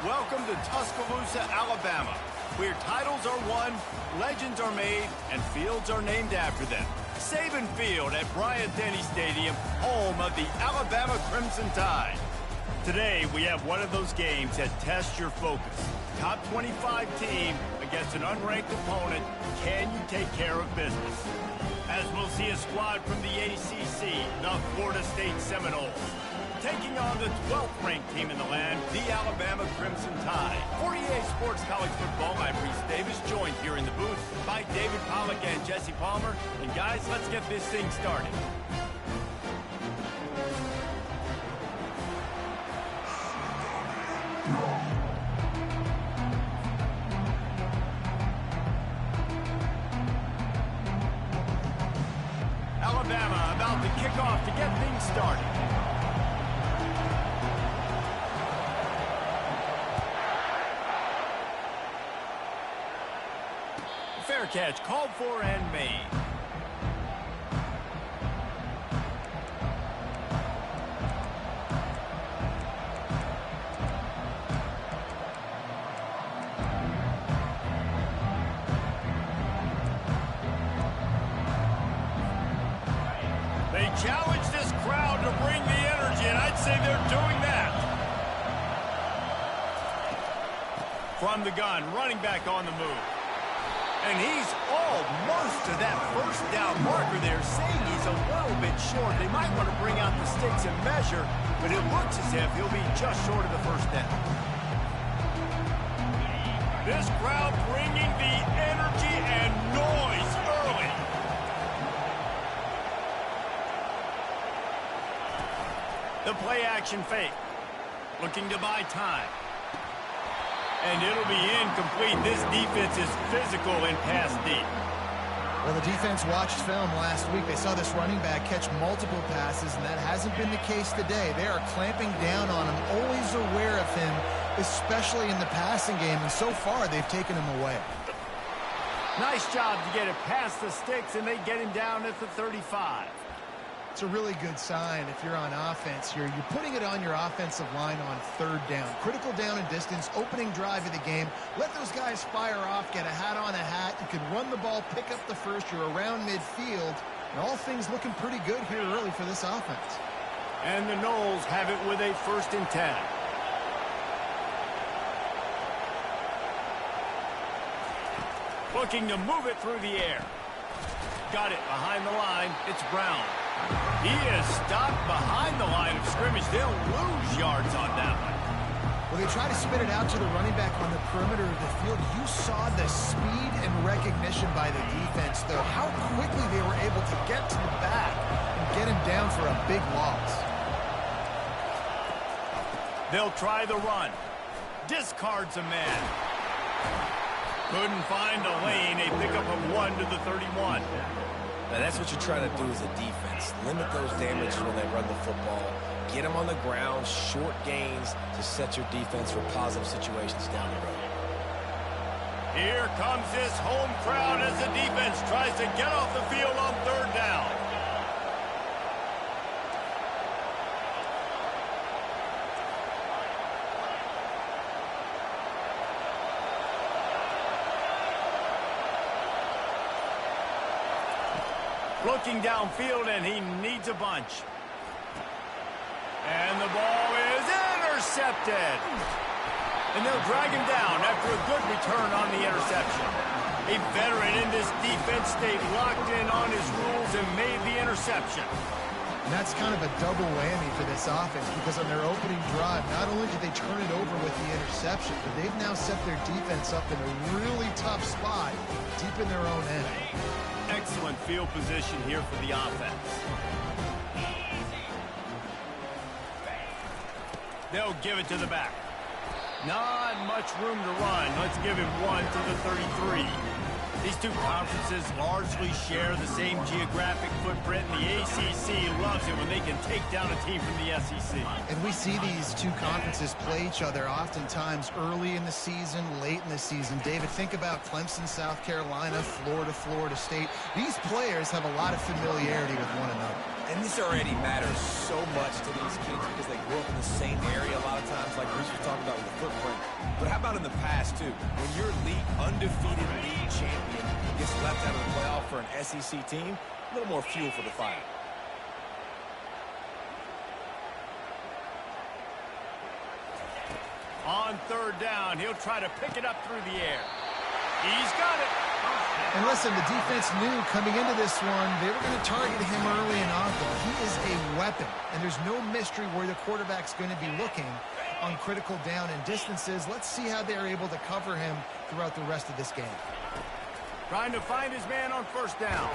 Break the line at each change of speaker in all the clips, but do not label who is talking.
Welcome to Tuscaloosa, Alabama, where titles are won, legends are made, and fields are named after them. Saban Field at Bryant-Denny Stadium, home of the Alabama Crimson Tide. Today, we have one of those games that tests your focus. Top 25 team against an unranked opponent. Can you take care of business? As we'll see a squad from the ACC, the Florida State Seminoles, taking on the 12th ranked team in the land, the Alabama Crimson Tide. 48 Sports College Football, I'm Reese Davis, joined here in the booth by David Pollack and Jesse Palmer. And guys, let's get this thing started. Alabama about to kick off to get things started. Fair catch called for and made. They challenge this crowd to bring the energy, and I'd say they're doing that. From the gun, running back on the move. And he's almost to that first down marker there, saying he's a little bit short. They might want to bring out the sticks and measure, but it looks as if he'll be just short of the first down. This crowd bringing the energy and noise early. The play action fake, looking to buy time. And it'll be incomplete. This defense is physical and pass deep.
Well, the defense watched film last week. They saw this running back catch multiple passes, and that hasn't been the case today. They are clamping down on him, always aware of him, especially in the passing game, and so far they've taken him away.
Nice job to get it past the sticks, and they get him down at the 35.
It's a really good sign if you're on offense here. You're putting it on your offensive line on third down. Critical down and distance, opening drive of the game. Let those guys fire off, get a hat on a hat. You can run the ball, pick up the first. You're around midfield. And all things looking pretty good here early for this offense.
And the Noles have it with a 1st and 10. Looking to move it through the air. Got it behind the line. It's Brown. He is stopped behind the line of scrimmage. They'll lose yards on that one.
Well, they try to spit it out to the running back on the perimeter of the field. You saw the speed and recognition by the defense, though. How quickly they were able to get to the back and get him down for a big loss.
They'll try the run. Discards a man. Couldn't find a lane. A pickup of 1 to the 31.
Now, that's what you're trying to do as a defense. Limit those damages when they run the football. Get them on the ground, short gains to set your defense for positive situations down the road.
Here comes this home crowd as the defense tries to get off the field on 3rd down. Looking downfield, and he needs a bunch. And the ball is intercepted. And they'll drag him down after a good return on the interception. A veteran in this defense stayed locked in on his rules and made the interception.
And that's kind of a double whammy for this offense, because on their opening drive, not only did they turn it over with the interception, but they've now set their defense up in a really tough spot deep in their own end.
Excellent field position here for the offense. They'll give it to the back. Not much room to run. Let's give him 1 to the 33. These two conferences largely share the same geographic footprint, and the ACC loves it when they can take down a team from the SEC.
And we see these two conferences play each other oftentimes early in the season, late in the season. David, think about Clemson, South Carolina, Florida, Florida State. These players have a lot of familiarity with one another.
And this already matters so much to these kids because they grew up in the same area a lot of times, like Bruce was talking about with the footprint. But how about in the past, too? When your undefeated league champion gets left out of the playoff for an SEC team, a little more fuel for the fire.
On third down, he'll try to pick it up through the air. He's got it.
And listen, the defense knew coming into this one, they were going to target him early and often. He is a weapon, and there's no mystery where the quarterback's going to be looking on critical down and distances. Let's see how they're able to cover him throughout the rest of this game.
Trying to find his man on first down.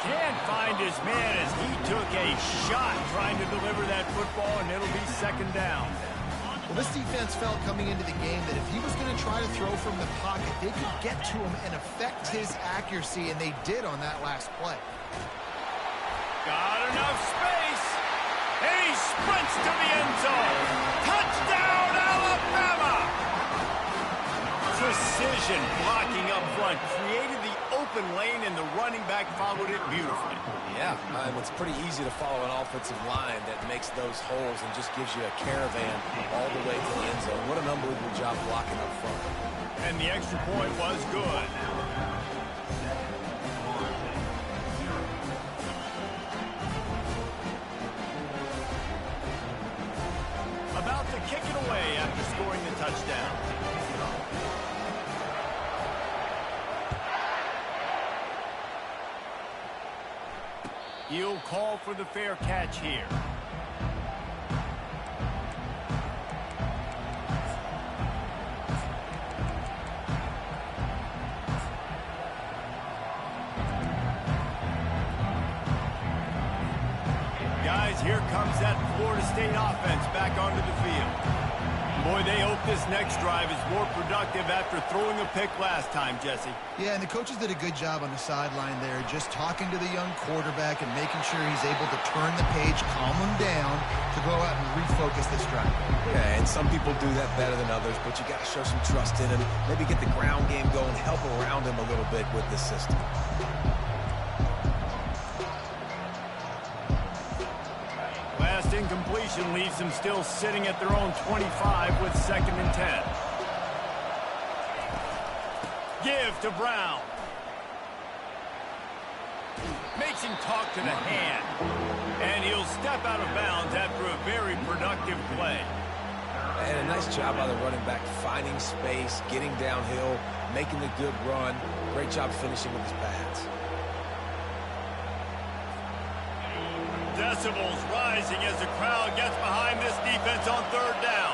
Can't find his man as he took a shot trying to deliver that football, and it'll be second down.
Well, this defense felt coming into the game that if he was going to try to throw from the pocket, they could get to him and affect his accuracy, and they did on that last play.
Got enough space, and he sprints to the end zone. Touchdown, Alabama! Precision blocking up front created the open lane, and the running back followed it beautifully.
Yeah, it's pretty easy to follow an offensive line that makes those holes and just gives you a caravan all the way to the end zone. What an unbelievable job blocking up front.
And the extra point was good. About to kick it away after scoring the touchdown. He'll call for the fair catch here. Guys, here comes that Florida State offense back onto the field. Boy, they hope this next drive is more productive after throwing a pick last time, Jesse.
Yeah, and the coaches did a good job on the sideline there, just talking to the young quarterback and making sure he's able to turn the page, calm him down, to go out and refocus this drive.
Yeah, and some people do that better than others, but you got to show some trust in him, maybe get the ground game going, help around him a little bit with the system.
Last incompletion leaves them still sitting at their own 25 with 2nd and 10. Give to Brown. Makes him talk to the hand. And he'll step out of bounds after a very productive play.
And a nice job by the running back, finding space, getting downhill, making the good run. Great job finishing with his pads.
Decibels rising as the crowd gets behind this defense on third down.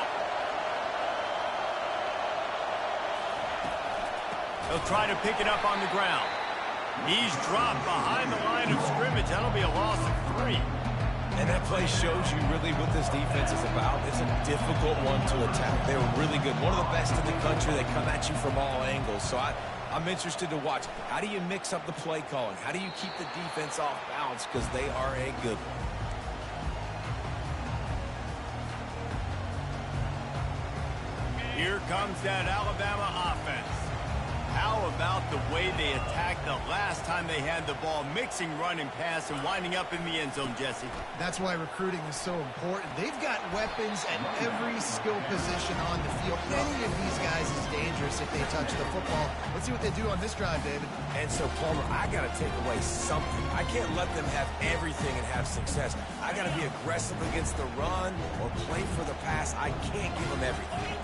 He'll try to pick it up on the ground. He's dropped behind the line of scrimmage. That'll be a loss of 3.
And that play shows you really what this defense is about. It's a difficult one to attack. They're really good. One of the best in the country. They come at you from all angles. So I'm interested to watch. How do you mix up the play calling? How do you keep the defense off balance? Because they are a good one.
Here comes that Alabama offense. How about the way they attacked the last time they had the ball, mixing run and pass and winding up in the end zone, Jesse?
That's why recruiting is so important. They've got weapons at every skill position on the field. Any of these guys is dangerous if they touch the football. Let's see what they do on this drive, David.
And so, Palmer, I got to take away something. I can't let them have everything and have success. I got to be aggressive against the run or play for the pass. I can't give them everything.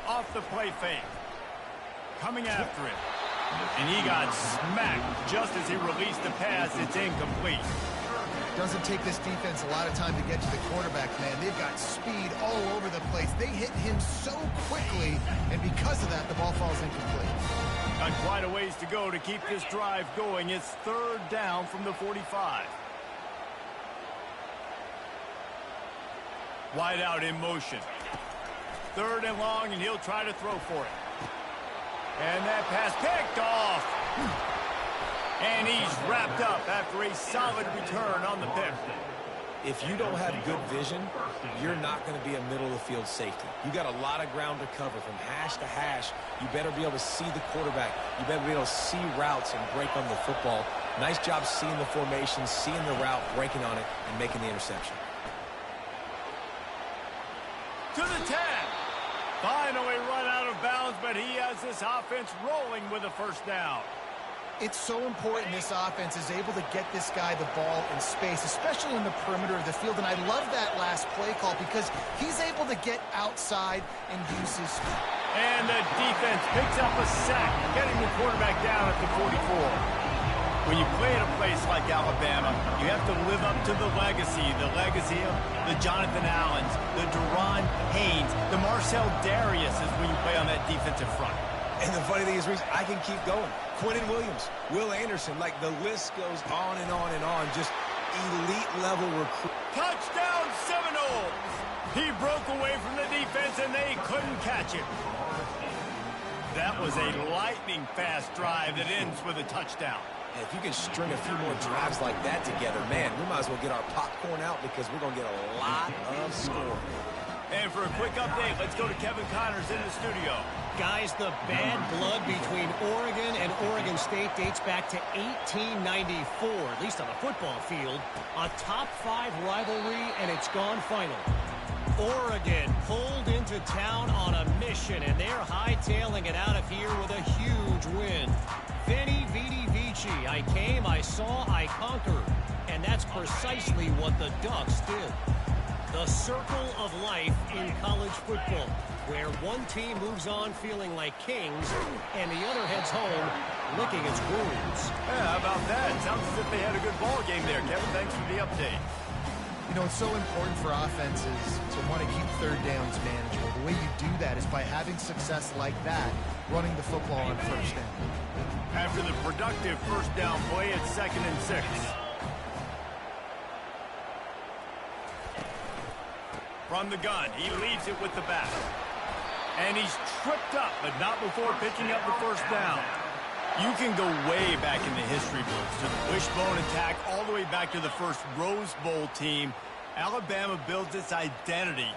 Off the play fake. Coming after him. And he got smacked just as he released the pass. It's incomplete.
Doesn't take this defense a lot of time to get to the quarterback, man. They've got speed all over the place. They hit him so quickly, and because of that, the ball falls incomplete.
Got quite a ways to go to keep this drive going. It's third down from the 45. Wide out in motion. 3rd and long, and he'll try to throw for it. And that pass picked off. And he's wrapped up after a solid return on the pick.
If you don't have good vision, you're not going to be a middle-of-the-field safety. You got a lot of ground to cover from hash to hash. You better be able to see the quarterback. You better be able to see routes and break on the football. Nice job seeing the formation, seeing the route, breaking on it, and making the interception.
To the 10. Finally run out of bounds, but he has this offense rolling with a first down.
It's so important this offense is able to get this guy the ball in space, especially in the perimeter of the field. And I love that last play call because he's able to get outside and use his speed.
And the defense picks up a sack, getting the quarterback down at the 44. When you play at a place like Alabama, you have to live up to the legacy of the Jonathan Allens, the Deron Haynes, the Marcel Darius is when you play on that defensive front.
And the funny thing is, Reese, I can keep going. Quentin Williams, Will Anderson, like the list goes on and on and on. Just elite-level recruit.
Touchdown Seminoles! He broke away from the defense, and they couldn't catch him. That was a lightning-fast drive that ends with a touchdown.
And if you can string a few more drives like that together, man, we might as well get our popcorn out because we're going to get a lot of scoring.
And for a quick update, let's go to Kevin Connors in the studio.
Guys, the bad blood between Oregon and Oregon State dates back to 1894, at least on the football field. A top-5 rivalry, and it's gone final. Oregon pulled into town on a mission, and they're hightailing it out of here with a huge win. Veni, Vidi, Vici. I came, I saw, I conquered. And that's precisely what the Ducks did. The circle of life in college football, where one team moves on feeling like kings and the other heads home licking its wounds.
Yeah, how about that? Sounds as if they had a good ball game there, Kevin. Thanks for the update.
You know, it's so important for offenses to want to keep third downs manageable. The way you do that is by having success like that, running the football on first down.
After the productive first down play, it's 2nd and 6. From the gun, he leads it with the back. And he's tripped up, but not before picking up the first down. You can go way back in the history books to the wishbone attack, all the way back to the first Rose Bowl team. Alabama builds its identity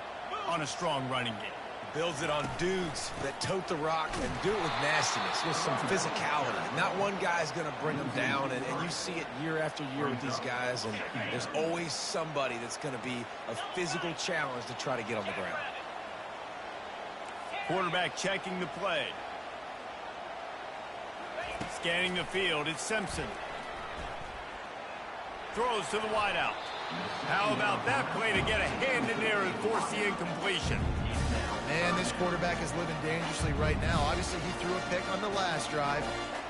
on a strong running game.
Builds it on dudes that tote the rock and do it with nastiness, with some physicality. Not one guy's going to bring them down, and you see it year after year with these guys, and there's always somebody that's going to be a physical challenge to try to get on the ground.
Quarterback checking the play. Scanning the field, it's Simpson. Throws to the wideout. How about that play to get a hand in there and force the incompletion?
Man, this quarterback is living dangerously right now. Obviously, he threw a pick on the last drive.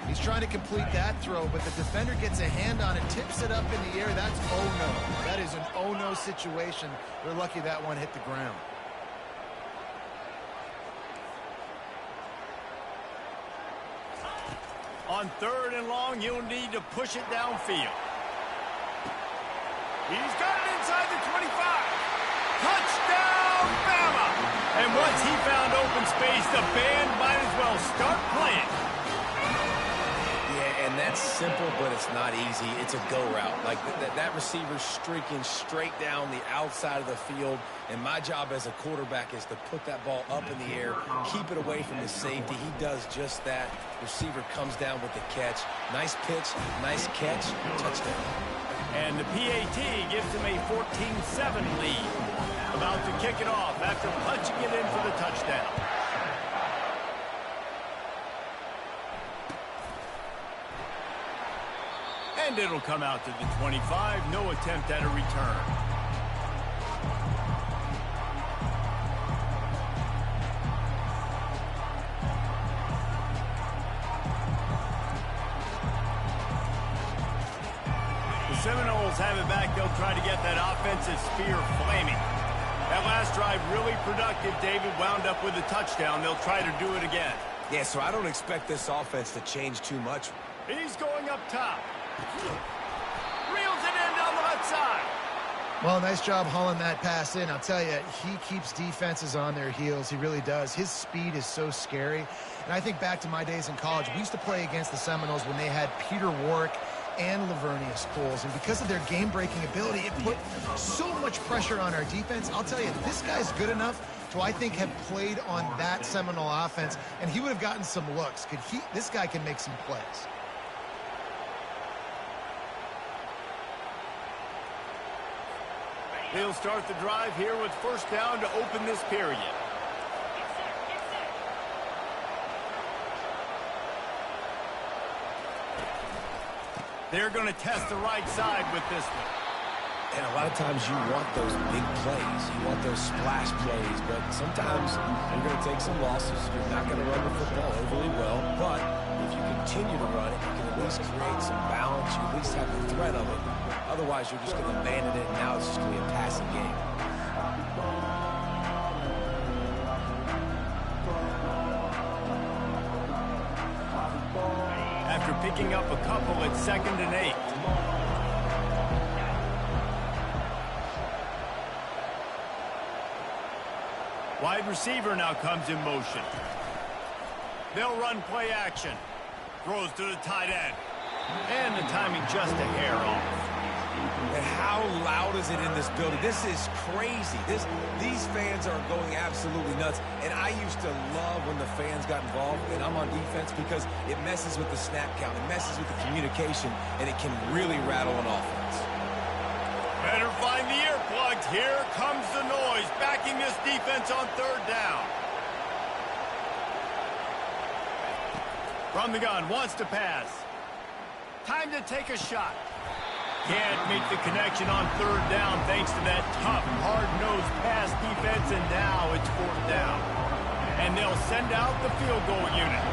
He's trying to complete that throw, but the defender gets a hand on it, tips it up in the air. That's oh-no. That is an oh-no situation. They're lucky that one hit the ground.
On 3rd and long, you'll need to push it downfield. He's got it inside the 25. Touchdown, Bama! And once he found open space, the band might as well start playing.
Yeah, and that's simple, but it's not easy. It's a go route. Like that receiver's streaking straight down the outside of the field, and my job as a quarterback is to put that ball up in the air, keep it away from the safety. He does just that. Receiver comes down with the catch. Nice pitch, nice catch, touchdown.
And the PAT gives him a 14-7 lead. About to kick it off after punching it in for the touchdown. And it'll come out to the 25. No attempt at a return. Seminoles have it back. They'll try to get that offensive spear flaming. That last drive really productive. David wound up with a touchdown. They'll try to do it again.
Yeah, so I don't expect this offense to change too much.
He's going up top. Reels it in down the left side.
Well, nice job hauling that pass in. I'll tell you, he keeps defenses on their heels. He really does. His speed is so scary. And I think back to my days in college. We used to play against the Seminoles when they had Peter Warrick and Lavernius Coles. And because of their game-breaking ability, it put so much pressure on our defense. I'll tell you, this guy's good enough to, I think, have played on that Seminole offense, and he would have gotten some looks. This guy can make some plays.
They'll start the drive here with first down to open this period. They're going to test the right side with this one.
And a lot of times you want those big plays. You want those splash plays. But sometimes you're going to take some losses. You're not going to run the football overly well. But if you continue to run it, you can at least create some balance. You at least have the threat of it. Otherwise, you're just going to abandon it, and now it's just going to be a passing game.
After picking up a couple, it's 2nd and 8. Wide receiver now comes in motion. They'll run play action. Throws to the tight end. And the timing just a hair off.
And how loud is it in this building? This is crazy. These fans are going absolutely nuts. And I used to love when the fans got involved, and I'm on defense, because it messes with the snap count. It messes with the communication, and it can really rattle an offense.
Better find the earplugs. Here comes the noise, backing this defense on 3rd down. From the gun, wants to pass. Time to take a shot. Can't make the connection on 3rd down thanks to that tough, hard-nosed pass defense, and now it's 4th down. And they'll send out the field goal unit.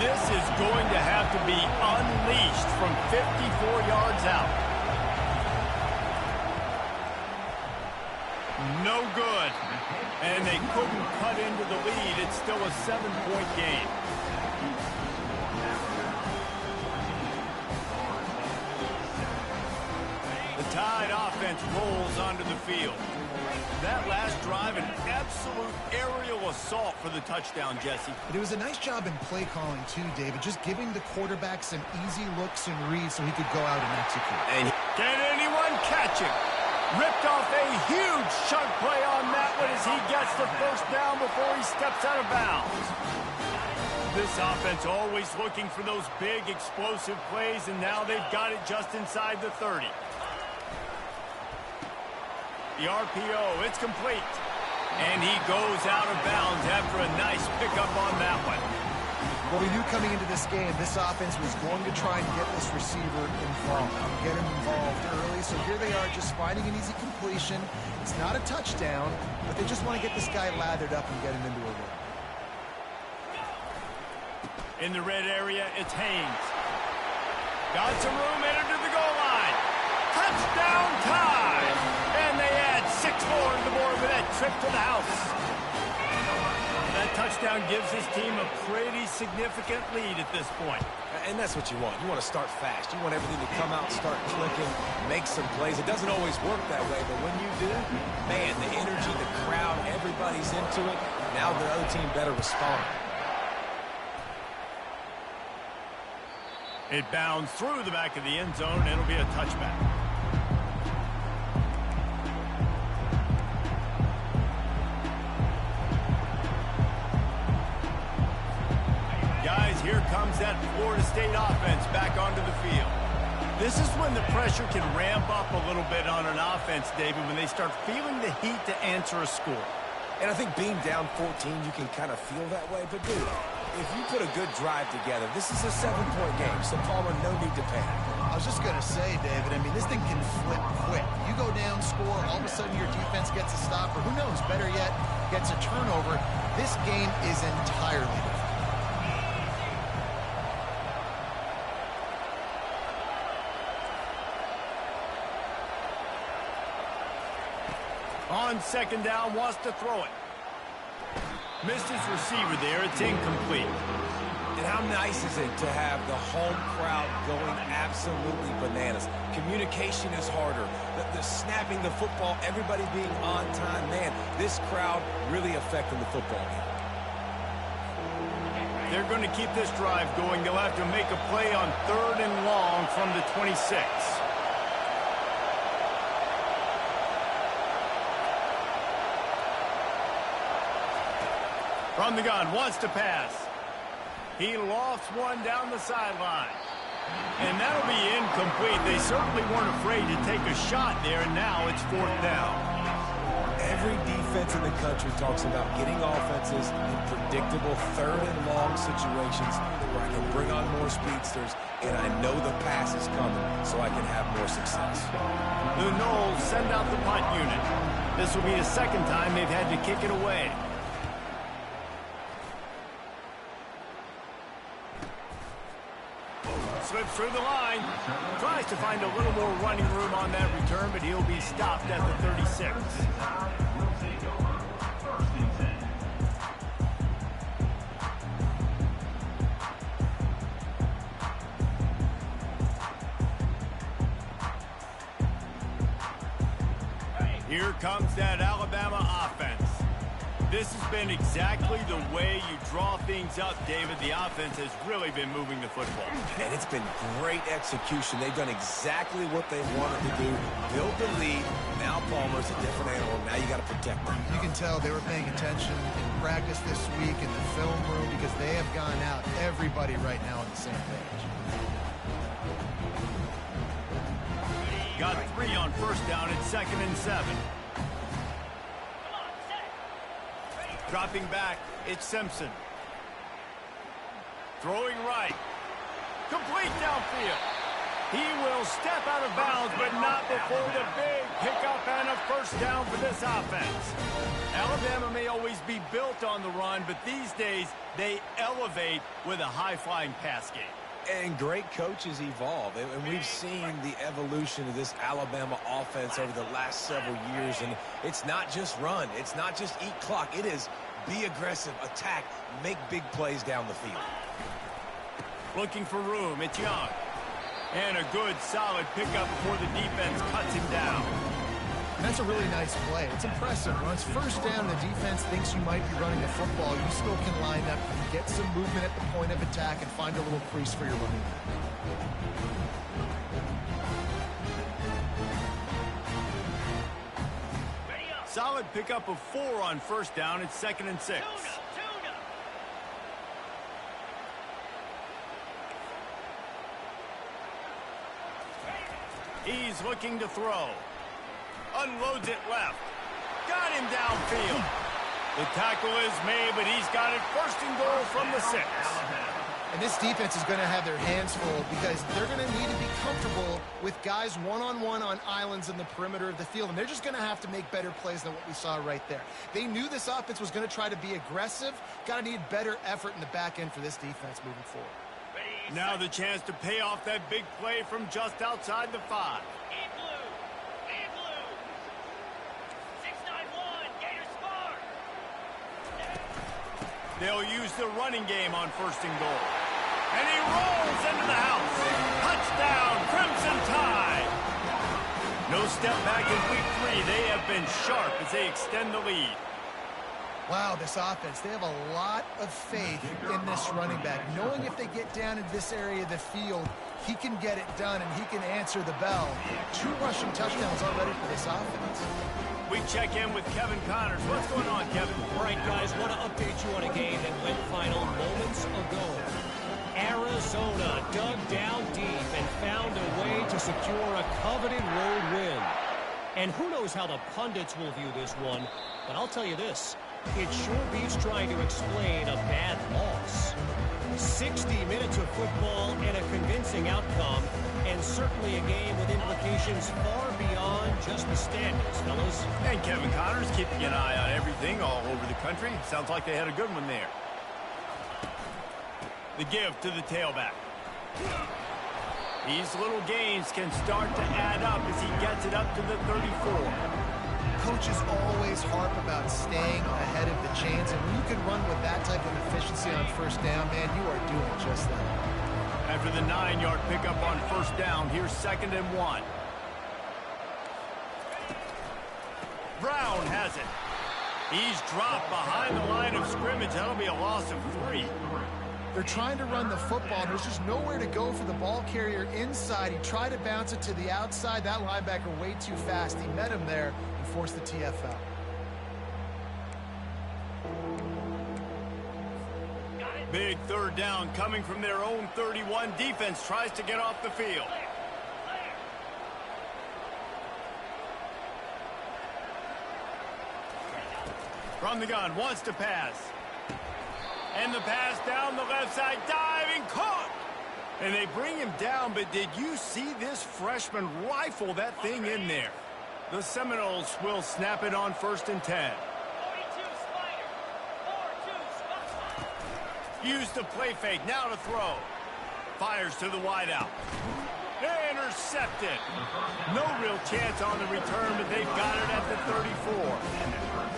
This is going to have to be unleashed from 54 yards out. No good. And they couldn't cut into the lead. It's still a 7-point game. The Tide offense rolls onto the field. That last drive, an absolute aerial assault for the touchdown, Jesse.
But it was a nice job in play calling too, David, just giving the quarterback some easy looks and reads so he could go out and execute.
And can anyone catch him? Ripped off a huge chunk play on that one as he gets the first down before he steps out of bounds. This offense always looking for those big, explosive plays, and now they've got it just inside the 30. The RPO, it's complete. And he goes out of bounds after a nice pickup on that one.
Well, we knew coming into this game, this offense was going to try and get this receiver involved, get him involved early. So here they are just finding an easy completion. It's not a touchdown, but they just want to get this guy lathered up and get him into a run.
In the red area, it's Haynes. Got some room, entered to the goal line. Touchdown time! And they add 6 more to the board with that trip to the house. That touchdown gives his team a pretty significant lead at this point.
And that's what you want. You want to start fast. You want everything to come out, start clicking, make some plays. It doesn't always work that way, but when you do, man, the energy, the crowd, everybody's into it. Now the other team better respond.
It bounds through the back of the end zone, and it'll be a touchback. Guys, here comes that Florida State offense back onto the field. This is when the pressure can ramp up a little bit on an offense, David, when they start feeling the heat to answer a score.
And I think being down 14, you can kind of feel that way. But, dude, if you put a good drive together, this is a 7-point game, so Palmer, no need to panic.
I was just going to say, David, I mean, this thing can flip quick. You go down, score, all of a sudden your defense gets a stop, or who knows, better yet, gets a turnover. This game is entirely different.
On 2nd down, wants to throw it. Missed his receiver there. It's incomplete.
And how nice is it to have the home crowd going absolutely bananas? Communication is harder. The snapping the football, everybody being on time. Man, this crowd really affecting the football game.
they're going to keep this drive going, they'll have to make a play on 3rd and long from the 26. From the gun, wants to pass. He lofts one down the sideline. And that'll be incomplete. They certainly weren't afraid to take a shot there, and now it's 4th down.
Every defense in the country talks about getting offenses in predictable 3rd and long situations where I can bring on more speedsters, and I know the pass is coming, so I can have more success.
The Knowles send out the punt unit. This will be the 2nd time they've had to kick it away. Slips through the line. Tries to find a little more running room on that return, but he'll be stopped at the 36. Here comes that Alabama offense. This has been exactly the way you draw things up, David. The offense has really been moving the football.
And it's been great execution. They've done exactly what they wanted to do. Build the lead. Now Palmer's a different animal. Now you got to protect them.
You can tell they were paying attention in practice this week in the film room because they have gone out, everybody right now on the same page.
Got 3 on 1st down at 2nd and 7. Dropping back, it's Simpson. Throwing right. Complete downfield. He will step out of bounds, but not before the big pickup and a 1st down for this offense. Alabama may always be built on the run, but these days they elevate with a high-flying pass game.
And great coaches evolve, and we've seen the evolution of this Alabama offense over the last several years, and it's not just run, it's not just eat clock, it is be aggressive, attack, make big plays down the field.
Looking for room, it's Young. And a good, solid pickup before the defense cuts him down.
And that's a really nice play. It's impressive. When it's 1st down, the defense thinks you might be running the football. You still can line up, get some movement at the point of attack, and find a little crease for your running back.
Solid pickup of 4 on 1st down. It's 2nd and 6. He's looking to throw. Unloads it left. Got him downfield. The tackle is made, but he's got it 1st and goal from the 6.
And this defense is going to have their hands full because they're going to need to be comfortable with guys one-on-one on islands in the perimeter of the field. And they're just going to have to make better plays than what we saw right there. They knew this offense was going to try to be aggressive. Got to need better effort in the back end for this defense moving forward.
Now the chance to pay off that big play from just outside the 5. They'll use the running game on 1st and goal. And he rolls into the house. Touchdown, Crimson Tide. No step back in week 3. They have been sharp as they extend the lead.
Wow, this offense, they have a lot of faith in this running back. Knowing if they get down into this area of the field, he can get it done and he can answer the bell. 2 rushing touchdowns already for this offense.
We check in with Kevin Connors. What's going on, Kevin?
All right, guys, want to update you on a game that went final moments ago. Arizona dug down deep and found a way to secure a coveted road win. And who knows how the pundits will view this one, but I'll tell you this. It sure beats trying to explain a bad loss. 60 minutes of football and a convincing outcome, and certainly a game with implications far beyond just the standings, fellas.
And Kevin Connors keeping an eye on everything all over the country. Sounds like they had a good one there. The give to the tailback. These little gains can start to add up as he gets it up to the 34.
Coaches always harp about staying ahead of the chains, and when you can run with that type of efficiency on 1st down, man, you are doing just that.
After the 9-yard pickup on 1st down, here's 2nd and 1. Brown has it. He's dropped behind the line of scrimmage. That'll be a loss of 3.
They're trying to run the football, and there's just nowhere to go for the ball carrier inside. He tried to bounce it to the outside. That linebacker way too fast. He met him there and forced the TFL.
Big third down coming from their own 31. Defense tries to get off the field. From the gun, wants to pass. And the pass down the left side, diving, caught! And they bring him down, but did you see this freshman rifle that thing in there? The Seminoles will snap it on 1st and 10. Use the play fake, now to throw. Fires to the wideout. Intercepted. No real chance on the return, but they've got it at the 34.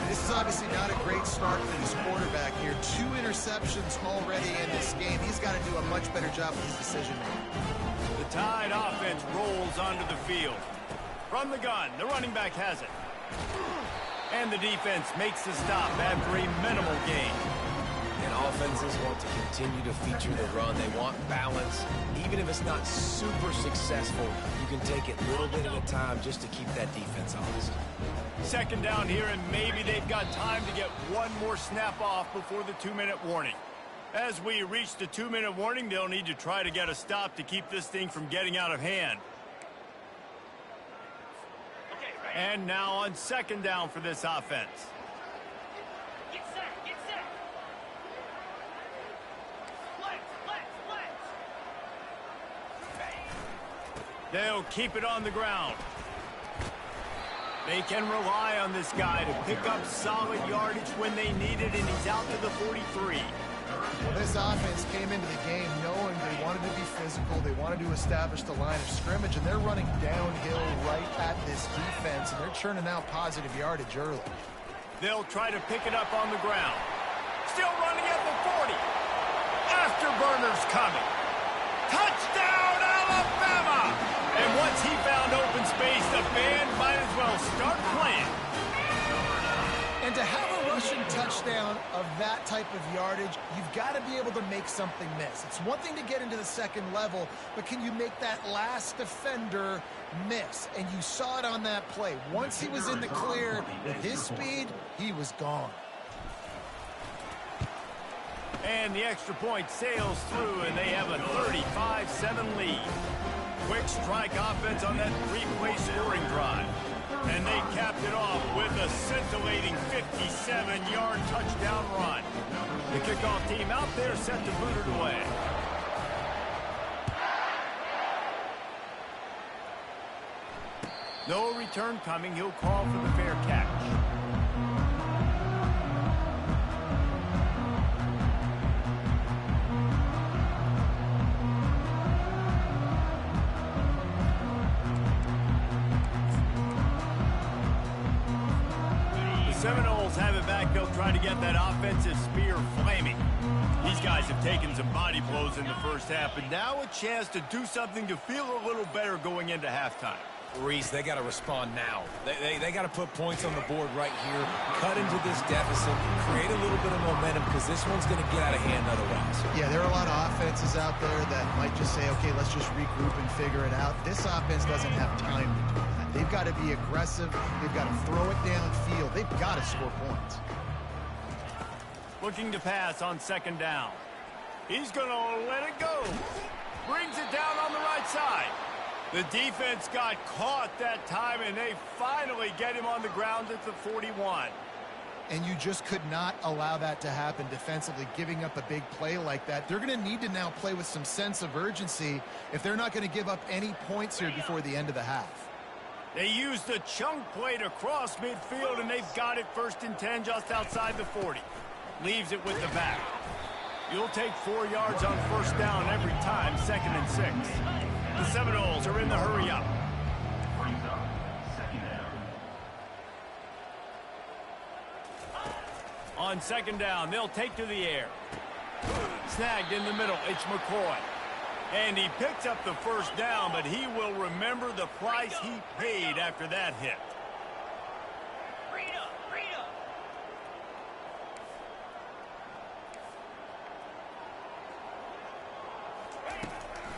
This is obviously not a great start for this quarterback here. 2 interceptions already in this game. He's got to do a much better job with his decision-making.
The Tide offense rolls onto the field. From the gun, the running back has it. And the defense makes the stop after a minimal gain.
And offenses want to continue to feature the run. They want balance. Even if it's not super successful, you can take it little bit at a time just to keep that defense honest.
2nd down here, and maybe they've got time to get one more snap off before the 2-minute warning. As we reach the 2-minute warning, they'll need to try to get a stop to keep this thing from getting out of hand. And now on 2nd down for this offense.
Get set, get set.
They'll keep it on the ground. They can rely on this guy to pick up solid yardage when they need it, and he's out to the 43.
Well, this offense came into the game knowing they wanted to be physical. They wanted to establish the line of scrimmage, and they're running downhill right at this defense, and they're churning out positive yardage early.
They'll try to pick it up on the ground. Still running at the 40. Afterburners coming. Touchdown, Alabama! And once he found open space, the band might as well start playing.
And to have a rushing touchdown of that type of yardage, you've got to be able to make something miss. It's one thing to get into the 2nd level, but can you make that last defender miss? And you saw it on that play. Once he was in the clear with his speed, he was gone.
And the extra point sails through, and they have a 35-7 lead. Quick strike offense on that 3-play scoring drive. And they capped it off with a scintillating 57-yard touchdown run. The kickoff team out there set to boot it away. No return coming. He'll call for the fair catch. Seminoles have it back. They'll try to get that offensive spear flaming. These guys have taken some body blows in the first half, but now a chance to do something to feel a little better going into halftime.
Reese, they got to respond now. They got to put points on the board right here, cut into this deficit, create a little bit of momentum, because this one's going to get out of hand otherwise.
Yeah, there are a lot of offenses out there that might just say, okay, let's just regroup and figure it out. This offense doesn't have time to do that. They've got to be aggressive. They've got to throw it downfield. They've got to score points.
Looking to pass on 2nd down. He's going to let it go. Brings it down on the right side. The defense got caught that time, and they finally get him on the ground at the 41.
And you just could not allow that to happen defensively, giving up a big play like that. They're going to need to now play with some sense of urgency if they're not going to give up any points here before the end of the half.
They used the chunk play to cross midfield, and they've got it 1st and 10 just outside the 40. Leaves it with the back. You'll take 4 yards on 1st down every time, 2nd and 6. The Seminoles are in the hurry-up. On 2nd down, they'll take to the air. Snagged in the middle, it's McCoy. And he picks up the 1st down, but he will remember the price he paid after that hit.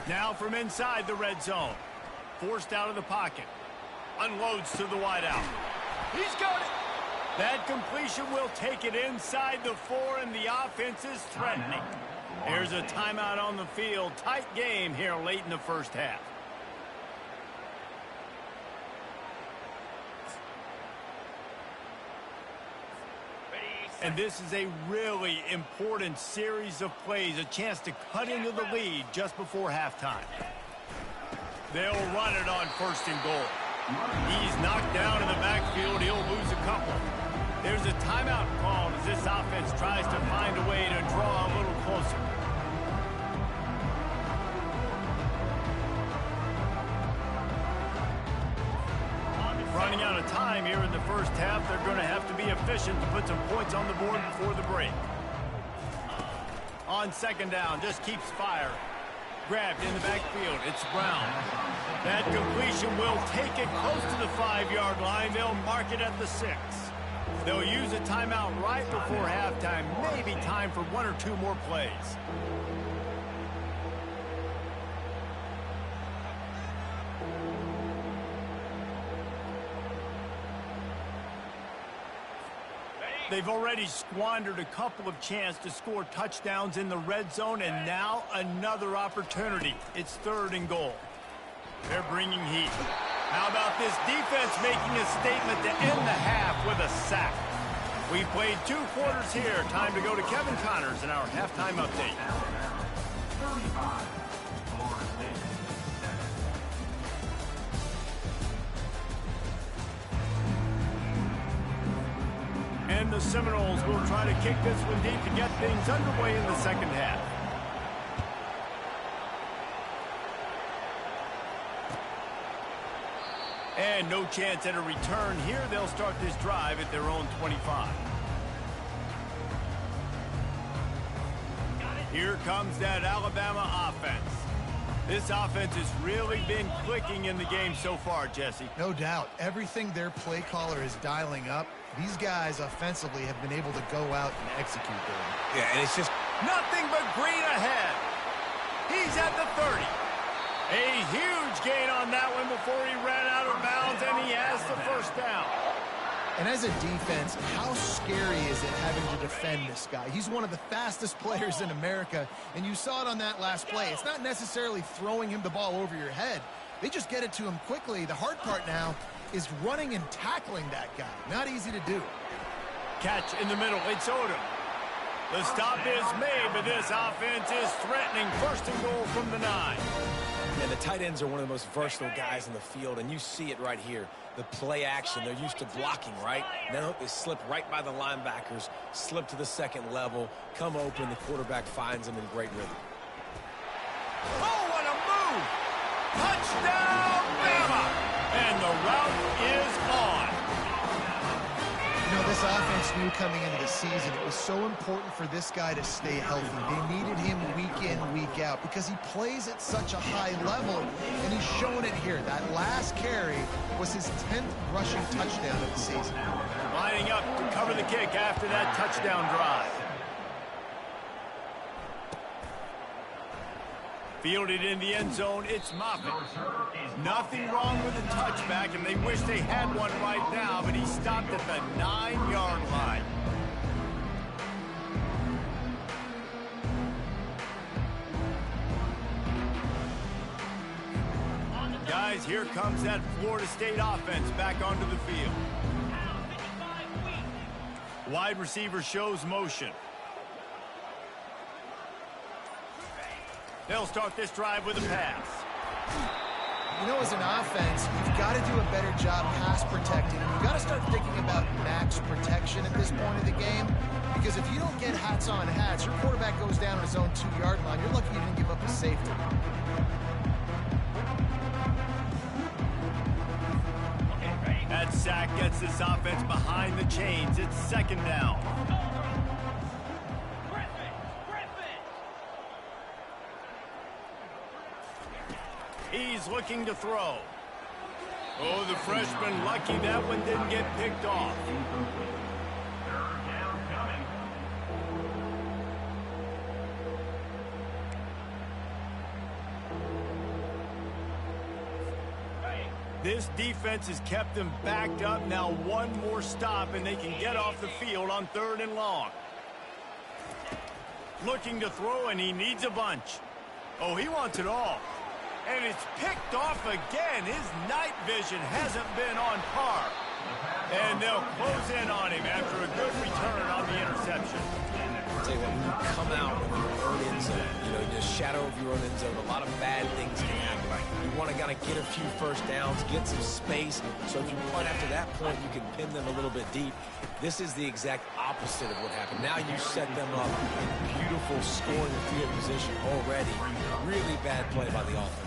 Now from inside the red zone. Forced out of the pocket. Unloads to the wideout. He's got it. That completion will take it inside the 4, and the offense is threatening. Here's a timeout on the field. Tight game here late in the first half. And this is a really important series of plays, a chance to cut into the lead just before halftime. They'll run it on 1st and goal. He's knocked down in the backfield. He'll lose a couple. There's a timeout called as this offense tries to find a way to draw a little closer. Running out of time here in the first half. They're going to have to be efficient to put some points on the board before the break. On 2nd down, just keeps firing. Grabbed in the backfield. It's Brown. That completion will take it close to the 5-yard line. They'll mark it at the 6. They'll use a timeout right before halftime. Maybe time for 1 or 2 more plays. They've already squandered a couple of chances to score touchdowns in the red zone, and now another opportunity. It's 3rd and goal. They're bringing heat. How about this defense making a statement to end the half with a sack? We've played 2 quarters here. Time to go to Kevin Connors in our halftime update. And the Seminoles will try to kick this one deep to get things underway in the second half. And no chance at a return here. They'll start this drive at their own 25. Here comes that Alabama offense. This offense has really been clicking in the game so far, Jesse.
No doubt. Everything their play caller is dialing up, these guys offensively have been able to go out and execute there.
Yeah, and it's just
nothing but green ahead. He's at the 30. A huge gain on that one before he ran out of bounds, and he has the 1st down.
And as a defense, how scary is it having to defend this guy? He's one of the fastest players in America, and you saw it on that last play. It's not necessarily throwing him the ball over your head. They just get it to him quickly. The hard part now is running and tackling that guy. Not easy to do.
Catch in the middle. It's Odom. The stop is made, but this offense is threatening. 1st and goal from the 9.
And the tight ends are one of the most versatile guys in the field, and you see it right here. The play action, they're used to blocking, right? Now they slip right by the linebackers, slip to the 2nd level, come open, the quarterback finds them in great rhythm.
Oh, what a move! Touchdown, Bama! And the route is on.
You know, this offense knew coming into the season it was so important for this guy to stay healthy. They needed him week in, week out because he plays at such a high level, and he's showing it here. That last carry was his 10th rushing touchdown of the season.
Lining up to cover the kick after that touchdown drive. Fielded in the end zone, it's Moffitt. Nothing wrong with the touchback, and they wish they had one right now, but he stopped at the 9-yard line. Guys, here comes that Florida State offense back onto the field. Wide receiver shows motion. They'll start this drive with a pass.
You know, as an offense, you've got to do a better job pass protecting. You've got to start thinking about max protection at this point of the game, because if you don't get hats on hats, your quarterback goes down on his own 2-yard line. You're lucky you didn't give up a safety.
That sack gets this offense behind the chains. It's 2nd down. He's looking to throw. Oh, the freshman lucky that one didn't get picked off. This defense has kept them backed up. Now one more stop, and they can get off the field on 3rd and long. Looking to throw, and he needs a bunch. Oh, he wants it all. And it's picked off again. His night vision hasn't been on par. And they'll close in on him after a good return on the interception.
I'll tell you what, when you come out of your own end zone, in the shadow of your own end zone, a lot of bad things can happen. You want to kind of get a few first downs, get some space, so if you punt after that point, you can pin them a little bit deep. This is the exact opposite of what happened. Now you set them up in beautiful scoring field position already. Really bad play by the offense.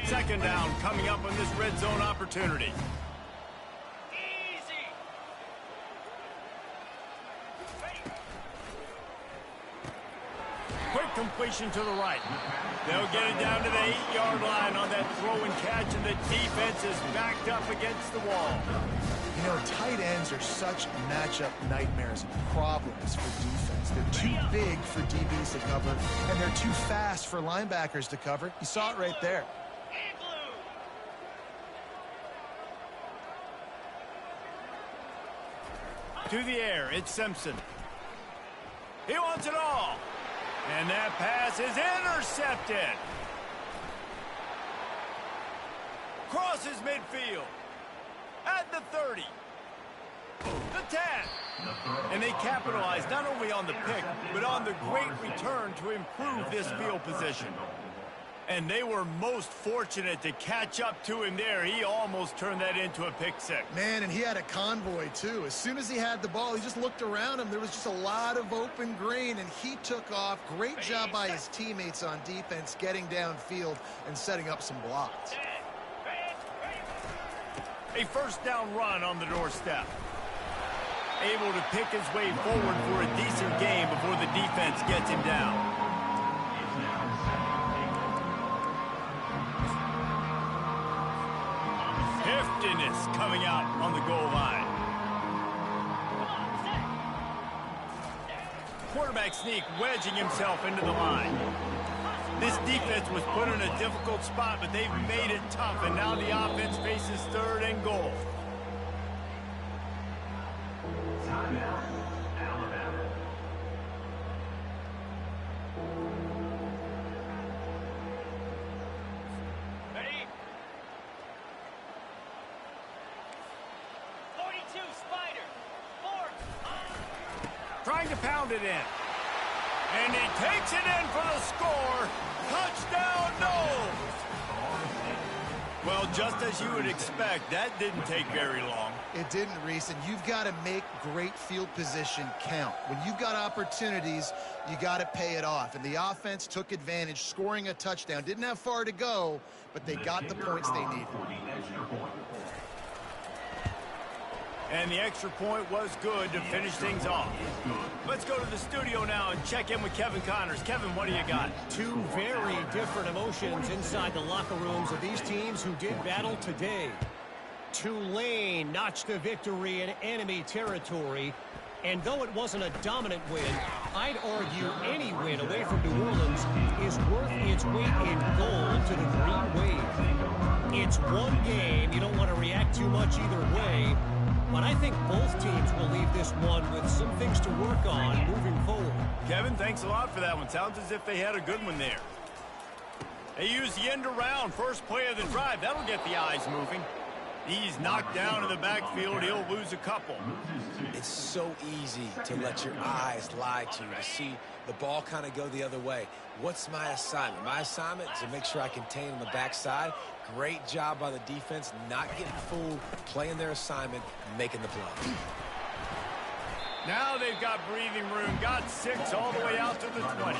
Second down coming up on this red zone opportunity.
Easy.
Quick completion to the right. They'll get it down to the 8-yard line on that throw and catch, and the defense is backed up against the wall.
You know, tight ends are such matchup nightmares and problems for defense. They're too big for DBs to cover, and they're too fast for linebackers to cover. You saw it right there.
To the air, it's Simpson. He wants it all. And that pass is intercepted. Crosses midfield. At the 30. The 10. And they capitalize not only on the pick, but on the great return to improve this field position. And they were most fortunate to catch up to him there. He almost turned that into a pick six.
Man, and he had a convoy, too. As soon as he had the ball, he just looked around him. There was just a lot of open green, and he took off. Great job by his teammates on defense, getting downfield and setting up some blocks.
A first down run on the doorstep. Able to pick his way forward for a decent game before the defense gets him down. Heftiness coming out on the goal line. Quarterback sneak wedging himself into the line. This defense was put in a difficult spot, but they've made it tough, and now the offense faces 3rd and goal.
Timeout, Alabama.
Ready? 42, Spider. 4.
Trying to pound it in. And he takes it in for the score. Touchdown, no! Well, just as you would expect, that didn't take very long.
It didn't, Reese, and you've got to make great field position count. When you've got opportunities, you got to pay it off. And the offense took advantage, scoring a touchdown. Didn't have far to go, but they got the points they needed.
And the extra point was good to finish things off. Let's go to the studio now and check in with Kevin Connors. Kevin, what do you got?
Two very different emotions inside the locker rooms of these teams who did battle today. Tulane notched a victory in enemy territory. And though it wasn't a dominant win, I'd argue any win away from New Orleans is worth its weight in gold to the Green Wave. It's one game. You don't want to react too much either way. But I think both teams will leave this one with some things to work on moving forward.
Kevin, thanks a lot for that one. Sounds as if they had a good one there. They use the end around. First play of the drive. That'll get the eyes moving. He's knocked down in the backfield. He'll lose a couple.
It's so easy to let your eyes lie to you, to see the ball kind of go the other way. What's my assignment? My assignment is to make sure I contain on the backside. Great job by the defense, not getting fooled, playing their assignment, making the play.
Now they've got breathing room, got 6 all the way out to the 20.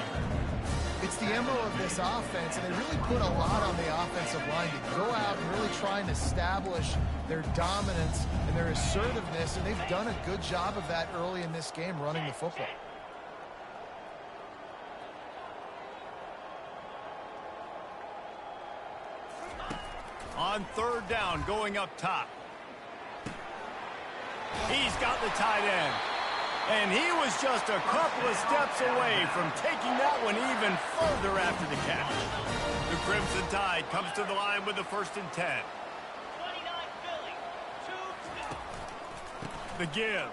It's the MO of this offense, and they really put a lot on the offensive line to go out and really try and establish their dominance and their assertiveness, and they've done a good job of that early in this game running the football.
On 3rd down, going up top. He's got the tight end. And he was just a couple of steps away from taking that one even further after the catch. The Crimson Tide comes to the line with the 1st and 10.
29 Philly. 2-2.
The give.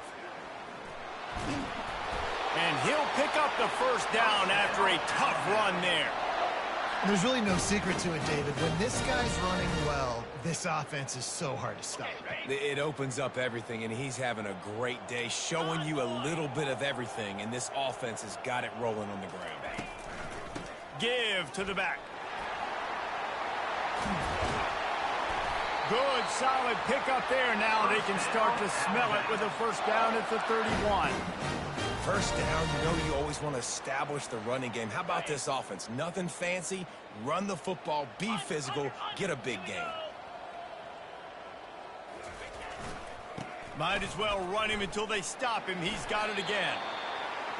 And he'll pick up the 1st down after a tough run there.
There's really no secret to it, David. When this guy's running well, this offense is so hard to stop.
It opens up everything, and he's having a great day, showing you a little bit of everything, and this offense has got it rolling on the ground.
Give to the back. Good, solid pickup there. Now they can start to smell it with a 1st down at the 31.
1st down, you know you always want to establish the running game. How about this offense? Nothing fancy. Run the football, be physical, get a big gain.
Might as well run him until they stop him. He's got it again.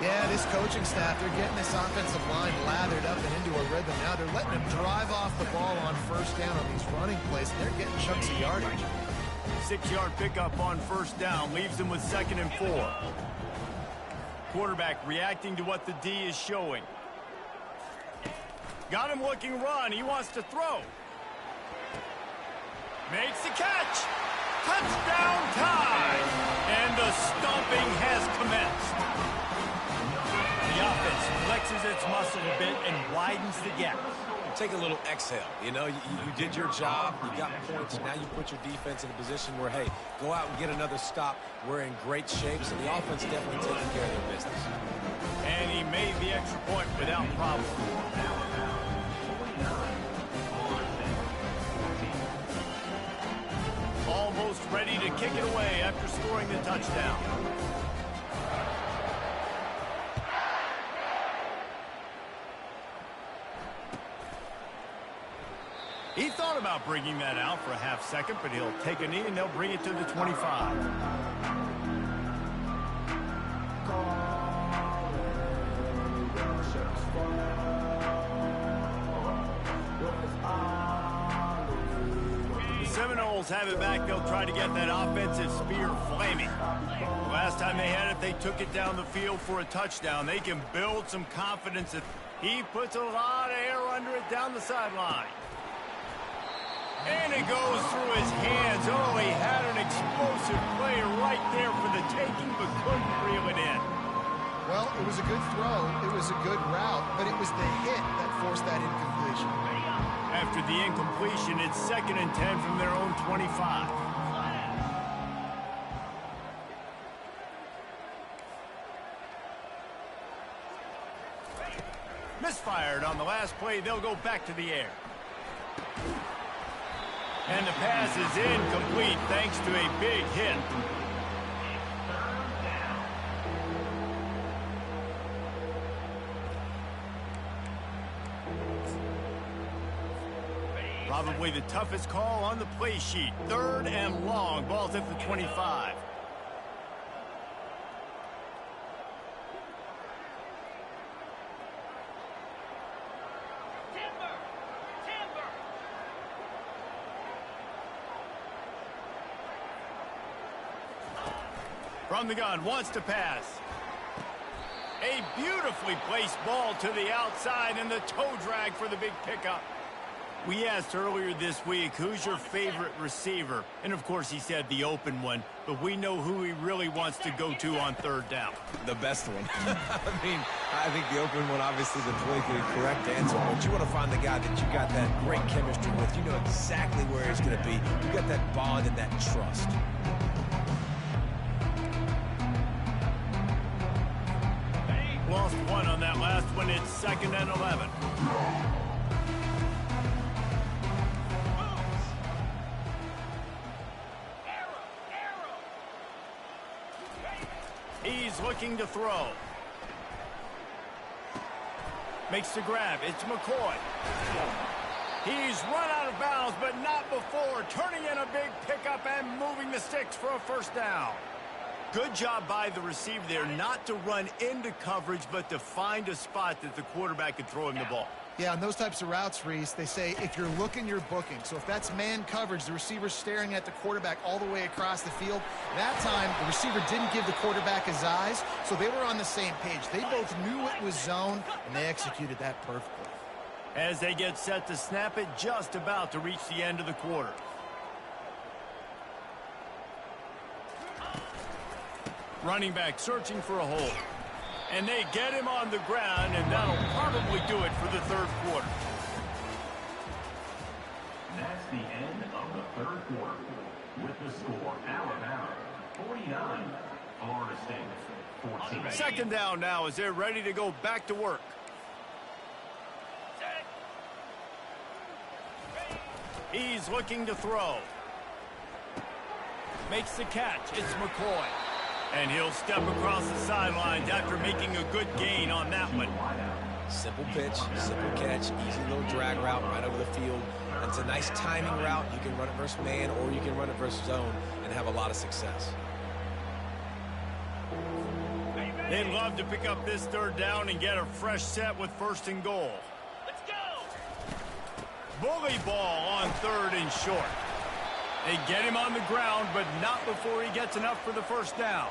Yeah, this coaching staff, they're getting this offensive line lathered up and into a rhythm. Now they're letting them drive off the ball on 1st down on these running plays, and they're getting chunks of yardage.
6-yard pickup on 1st down leaves them with 2nd and 4. Quarterback reacting to what the D is showing. Got him looking run. He wants to throw. Makes the catch. Touchdown time. And the stomping has commenced. The offense flexes its muscle a bit and widens the gap.
Take a little exhale. You know, you did your job. You got points. Now you put your defense in a position where, hey, go out and get another stop. We're in great shape, so the offense definitely taking care of their business.
And he made the extra point without problem. Almost ready to kick it away after scoring the touchdown. He thought about bringing that out for a half second, but he'll take a knee and they'll bring it to the 25. The Seminoles have it back. They'll try to get that offensive spear flaming. Last time they had it, they took it down the field for a touchdown. They can build some confidence if he puts a lot of air under it down the sideline. And it goes through his hands. Oh, he had an explosive play right there for the taking, but couldn't reel it in.
Well, it was a good throw. It was a good route, but it was the hit that forced that incompletion.
After the incompletion, it's 2nd and 10 from their own 25. Misfired on the last play. They'll go back to the air. And the pass is incomplete thanks to a big hit. Probably the toughest call on the play sheet. 3rd and long. Ball's at the 25. From the gun, wants to pass. A beautifully placed ball to the outside and the toe drag for the big pickup. We asked earlier this week, who's your favorite receiver? And of course he said the open one, but we know who he really wants to go to on 3rd down.
The best one. I think the open one, obviously, the politically correct answer. But you want to find the guy that you got that great chemistry with. You know exactly where he's going to be. You got that bond and that trust.
Lost one on that last one. It's 2nd and 11. He's looking to throw. Makes the grab. It's McCoy. He's run out of bounds, but not before. Turning in a big pickup and moving the sticks for a 1st down. Good job by the receiver there not to run into coverage, but to find a spot that the quarterback could throw him the ball.
Yeah, on those types of routes, Reese, they say if you're looking, you're booking. So if that's man coverage, the receiver's staring at the quarterback all the way across the field. That time, the receiver didn't give the quarterback his eyes, so they were on the same page. They both knew it was zone, and they executed that perfectly.
As they get set to snap it, just about to reach the end of the quarter. Running back searching for a hole. And they get him on the ground, and that'll probably do it for the third quarter.
That's the end of the third quarter. With the score, Alabama 49, Florida State 14.
Second down now as they're ready to go back to work. He's looking to throw. Makes the catch. It's McCoy. And he'll step across the sidelines after making a good gain on that one.
Simple pitch, simple catch, easy little drag route right over the field. It's a nice timing route. You can run it versus man or you can run it versus zone and have a lot of success.
They'd love to pick up this third down and get a fresh set with first and goal.
Let's go!
Bully ball on third and short. They get him on the ground, but not before he gets enough for the first down.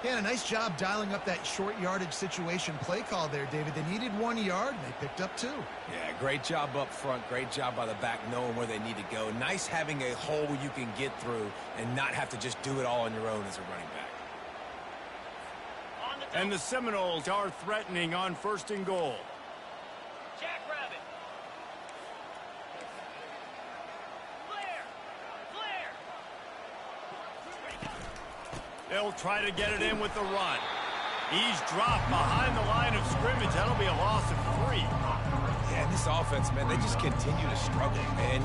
Yeah, and a nice job dialing up that short yardage situation play call there, David. They needed 1 yard, and they picked up 2.
Yeah, great job up front. Great job by the back knowing where they need to go. Nice having a hole you can get through and not have to just do it all on your own as a running back.
And the Seminoles are threatening on first and goal.
Jackrabbit.
They'll try to get it in with the run. He's dropped behind the line of scrimmage. That'll be a loss of 3.
Yeah, this offense, man, they just continue to struggle. And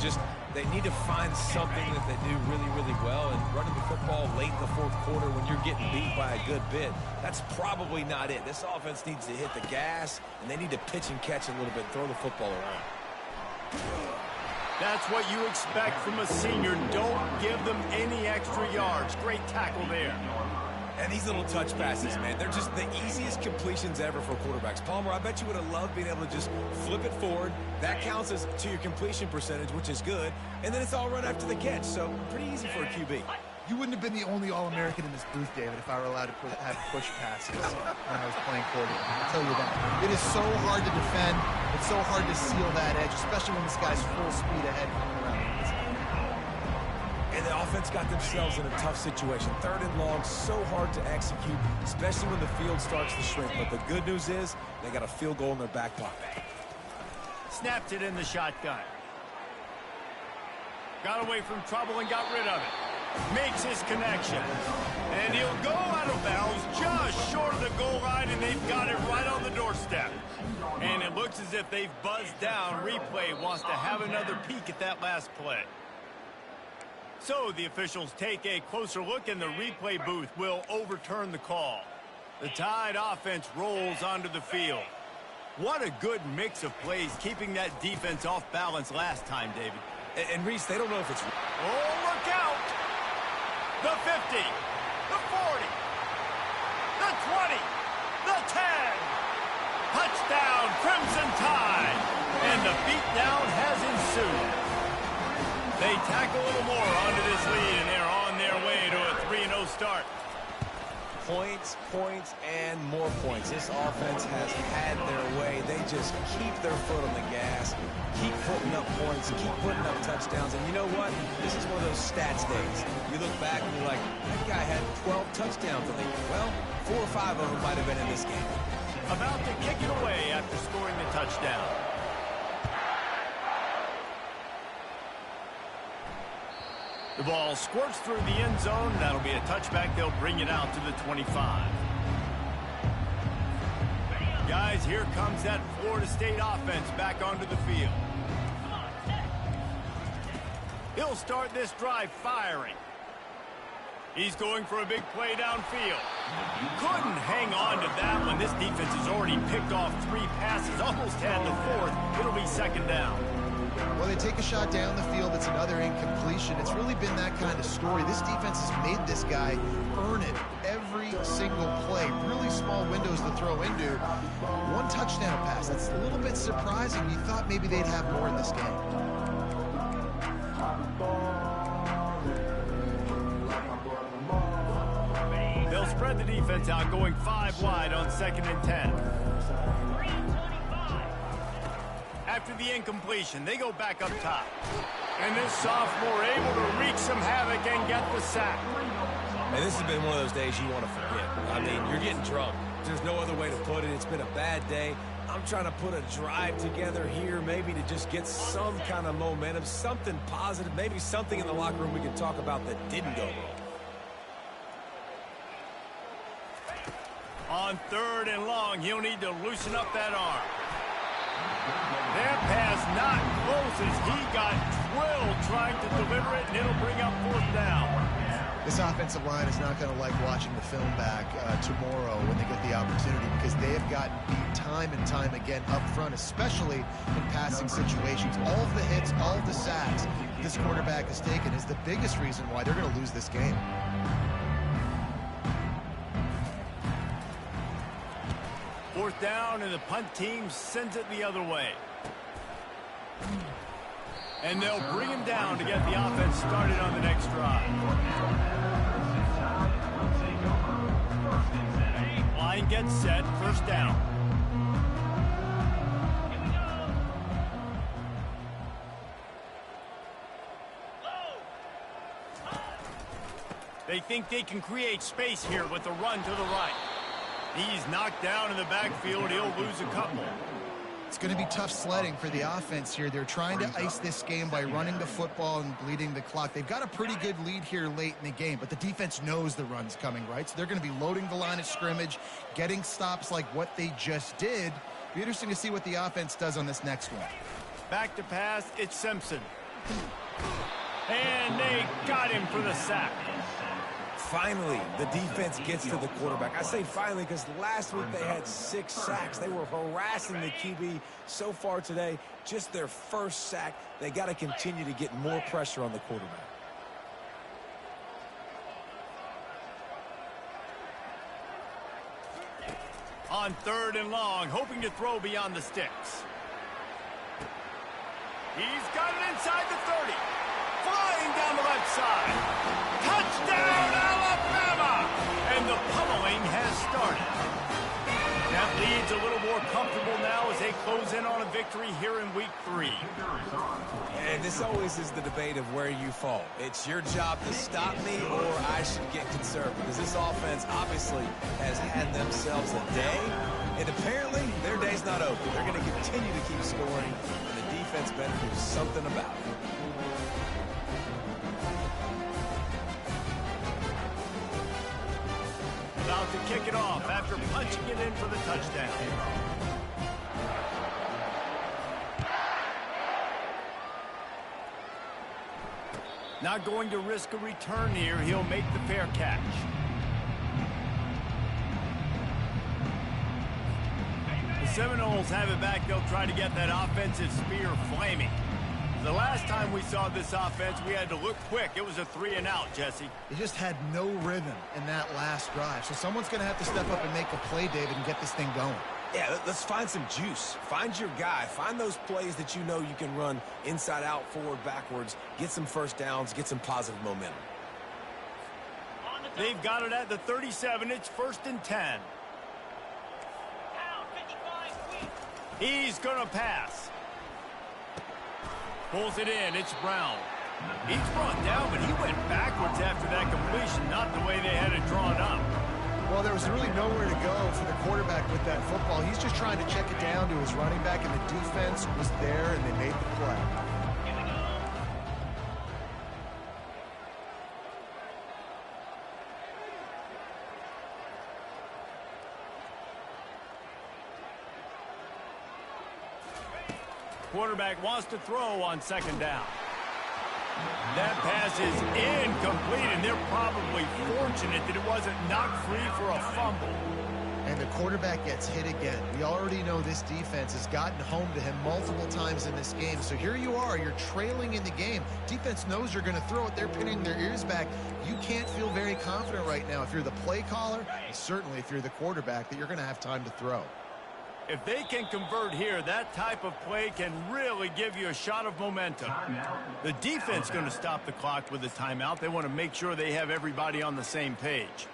they need to find something that they do really, really well. And running the football late in the fourth quarter when you're getting beat by a good bit, that's probably not it. This offense needs to hit the gas, and they need to pitch and catch a little bit, throw the football around.
That's what you expect from a senior. Don't give them any extra yards. Great tackle there.
And these little touch passes, man, they're just the easiest completions ever for quarterbacks. Palmer, I bet you would have loved being able to just flip it forward. That counts as to your completion percentage, which is good. And then it's all run after the catch, so pretty easy for a QB.
You wouldn't have been the only All-American in this booth, David, if I were allowed to have push passes when I was playing quarterback. I'll tell you that. It is so hard to defend. It's so hard to seal that edge, especially when this guy's full speed ahead coming around.
And the offense got themselves in a tough situation. Third and long, so hard to execute, especially when the field starts to shrink. But the good news is they got a field goal in their back pocket.
Snapped it in the shotgun. Got away from trouble and got rid of it. Makes his connection. And he'll go out of bounds just short of the goal line, and they've got it right on the doorstep. And it looks as if they've buzzed down. Replay wants to have another peek at that last play. So the officials take a closer look, and the replay booth will overturn the call. The Tide offense rolls onto the field. What a good mix of plays, keeping that defense off balance last time, David.
And Reese, they don't know if it's...
Oh, look out! The 50, the 40, the 20, the 10. Touchdown, Crimson Tide. And the beatdown has ensued. They tack a little more onto this lead, and they're on their way to a 3-0 start.
Points, points, and more points. This offense has had their way. They just keep their foot on the gas, keep putting up points, keep putting up touchdowns. And you know what? This is one of those stats days. You look back and you're like, that guy had 12 touchdowns. I think, well, 4 or 5 of them might have been in this game.
About to kick it away after scoring the touchdown. The ball squirts through the end zone. That'll be a touchback. They'll bring it out to the 25. Guys, here comes that Florida State offense back onto the field. He'll start this drive firing. He's going for a big play downfield. Couldn't hang on to that one. This defense has already picked off 3 passes, almost had the 4th. It'll be second down.
Well, they take a shot down the field. It's another incompletion. It's really been that kind of story. This defense has made this guy earn it every single play. Really small windows to throw into. One touchdown pass. That's a little bit surprising. You thought maybe they'd have more in this game.
They'll spread the defense out, going 5 wide on 2nd and 10. After the incompletion, they go back up top. And this sophomore able to wreak some havoc and get the sack.
And this has been one of those days you want to forget. I mean, you're getting drunk. There's no other way to put it. It's been a bad day. I'm trying to put a drive together here, maybe to just get some kind of momentum, something positive, maybe something in the locker room we can talk about that didn't go wrong.
On 3rd and long, he'll need to loosen up that arm. That pass not close as he got drilled trying to deliver it, and it'll bring up 4th down.
This offensive line is not going to like watching the film back tomorrow when they get the opportunity, because they have gotten beat time and time again up front, especially in passing situations. All of the hits, all of the sacks this quarterback has taken is the biggest reason why they're going to lose this game.
Fourth down, and the punt team sends it the other way. And they'll bring him down to get the offense started on the next drive. Line gets set, 1st down. They think they can create space here with the run to the right. He's knocked down in the backfield. He'll lose a couple.
It's going to be tough sledding for the offense here. They're trying to ice this game by running the football and bleeding the clock. They've got a pretty good lead here late in the game, but the defense knows the run's coming, right? So they're going to be loading the line of scrimmage, getting stops like what they just did. Be interesting to see what the offense does on this next one.
Back to pass, it's Simpson. And they got him for the sack.
Finally, the defense gets to the quarterback. I say finally because last week they had 6 sacks. They were harassing the QB so far today. Just their first sack. They got to continue to get more pressure on the quarterback.
On 3rd and long, hoping to throw beyond the sticks. He's got it inside the 30. Flying down the left side. Touchdown, Alabama! And the pummeling has started. That lead's a little more comfortable now as they close in on a victory here in week 3.
And this always is the debate of where you fall. It's your job to stop me or I should get concerned, because this offense obviously has had themselves a day, and apparently their day's not over. They're going to continue to keep scoring, and the defense better do something about it.
About to kick it off after punching it in for the touchdown. Not going to risk a return here. He'll make the fair catch. The Seminoles have it back. They'll try to get that offensive spear flaming. The last time we saw this offense, we had to look quick. It was a 3-and-out, Jesse.
They just had no rhythm in that last drive. So someone's going to have to step up and make a play, David, and get this thing going.
Yeah, let's find some juice. Find your guy. Find those plays that you know you can run inside out, forward, backwards. Get some first downs. Get some positive momentum.
They've got it at the 37. It's 1st and 10. He's going to pass. Pulls it in. It's Brown. He's brought down, but he went backwards after that completion, not the way they had it drawn up.
Well, there was really nowhere to go for the quarterback with that football. He's just trying to check it down to his running back, and the defense was there, and they made the play.
Quarterback wants to throw on 2nd down. That pass is incomplete, and they're probably fortunate that it wasn't knocked free for a fumble.
and the quarterback gets hit again. We already know this defense has gotten home to him multiple times in this game. So here you are, you're trailing in the game. Defense knows you're going to throw it. They're pinning their ears back. You can't feel very confident right now if you're the play caller, and certainly if you're the quarterback, that you're going to have time to throw.
If they can convert here, that type of play can really give you a shot of momentum. The defense going to stop the clock with a timeout. They want to make sure they have everybody on the same page.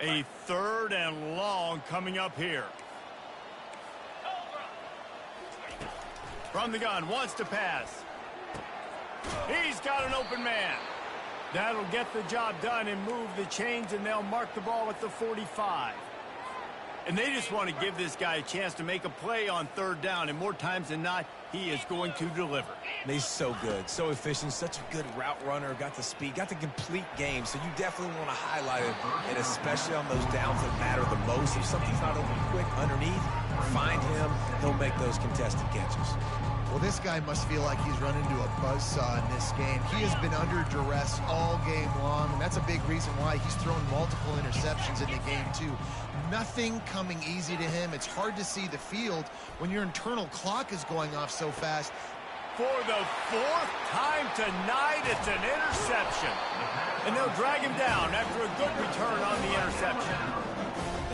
A 3rd and long coming up here. From the gun, wants to pass. He's got an open man. That'll get the job done and move the chains, and they'll mark the ball at the 45. And they just want to give this guy a chance to make a play on 3rd down, and more times than not, he is going to deliver.
And he's so good, so efficient, such a good route runner, got the speed, got the complete game, so you definitely want to highlight it, and especially on those downs that matter the most. If something's not open quick underneath, find him, he'll make those contested catches.
Well, this guy must feel like he's run into a buzzsaw in this game. He has been under duress all game long, and that's a big reason why he's thrown multiple interceptions in the game, too. Nothing coming easy to him. It's hard to see the field when your internal clock is going off so fast.
For the 4th time tonight, it's an interception. And they'll drag him down after a good return on the interception.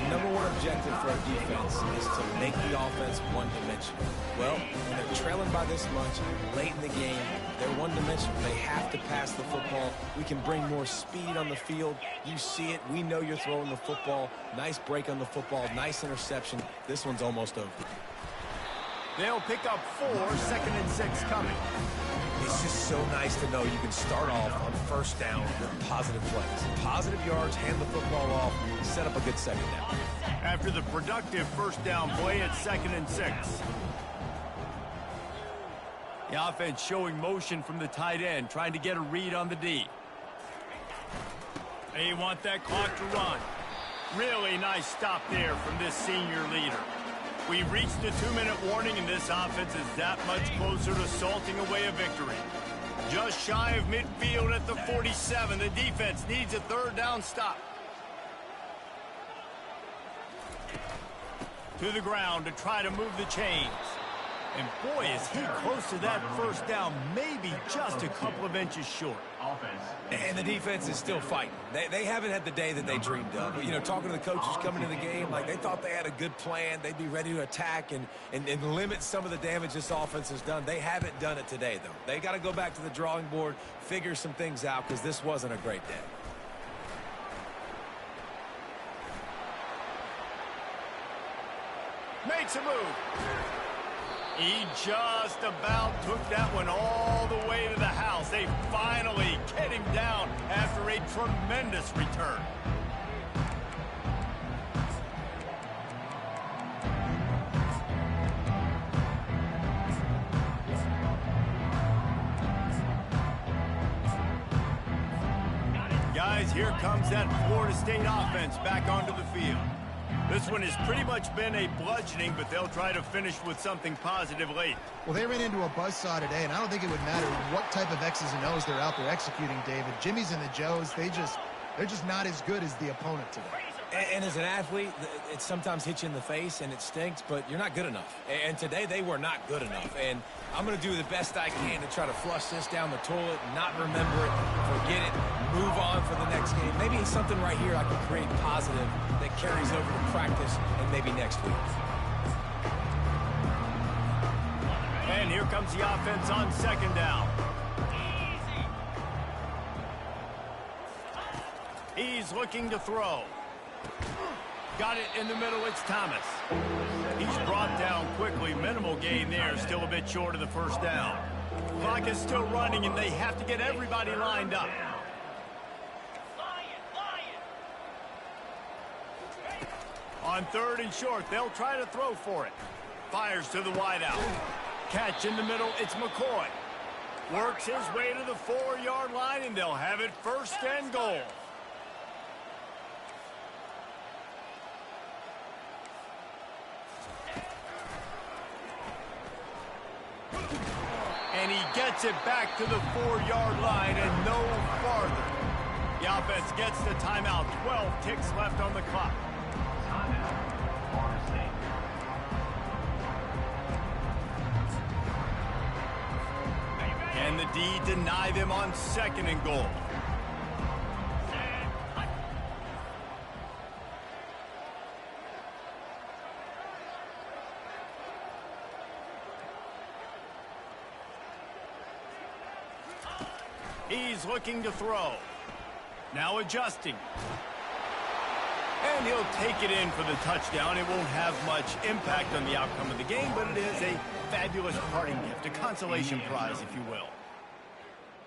The #1 objective for our defense is to make the offense one-dimensional. Well, when they're trailing by this much, late in the game, they're one-dimensional. They have to pass the football. We can bring more speed on the field. You see it. We know you're throwing the football. Nice break on the football. Nice interception. This one's almost over.
They'll pick up 4, 2nd and 6 coming.
It's just so nice to know you can start off on 1st down with positive plays. Positive yards, hand the football off, set up a good 2nd down.
After the productive 1st down play, it's 2nd and 6. The offense showing motion from the tight end, trying to get a read on the D. They want that clock to run. Really nice stop there from this senior leader. We've reached the 2-minute warning, and this offense is that much closer to salting away a victory. Just shy of midfield at the 47. The defense needs a 3rd down stop. To the ground to try to move the chains. And boy, is he close to that 1st down, maybe just a couple of inches short.
And the defense is still fighting. They haven't had the day that they dreamed of. You know, talking to the coaches coming into the game, like they thought they had a good plan. They'd be ready to attack and limit some of the damage this offense has done. They haven't done it today, though. They got to go back to the drawing board, figure some things out, because this wasn't a great day.
Makes a move. He just about took that one all the way to the house. They finally get him down after a tremendous return. Guys, here comes that Florida State offense back onto the field. This one has pretty much been a bludgeoning, but they'll try to finish with something positive late.
Well, they ran into a buzzsaw today, and I don't think it would matter what type of X's and O's they're out there executing, David. Jimmy's and the Joes, they're just not as good as the opponent today.
And as an athlete, it sometimes hits you in the face and it stinks, but you're not good enough. And today they were not good enough. And I'm going to do the best I can to try to flush this down the toilet, not remember it, forget it, move on for the next game. Maybe it's something right here I can create positive that carries over to practice and maybe next week.
And here comes the offense on 2nd down. He's looking to throw. Got it in the middle, it's Thomas. He's brought down quickly, minimal gain there, still a bit short of the 1st down. Clock is still running, and they have to get everybody lined up. On 3rd and short, they'll try to throw for it. Fires to the wideout. Catch in the middle, it's McCoy. Works his way to the 4-yard line, and they'll have it 1st and goal. And he gets it back to the 4-yard line and no farther. The offense gets the timeout. 12 ticks left on the clock.
Timeout, Florida State.
And the D deny them on 2nd and goal. He's looking to throw. Now adjusting. And he'll take it in for the touchdown. It won't have much impact on the outcome of the game, but it is a fabulous parting gift, a consolation prize, if you will.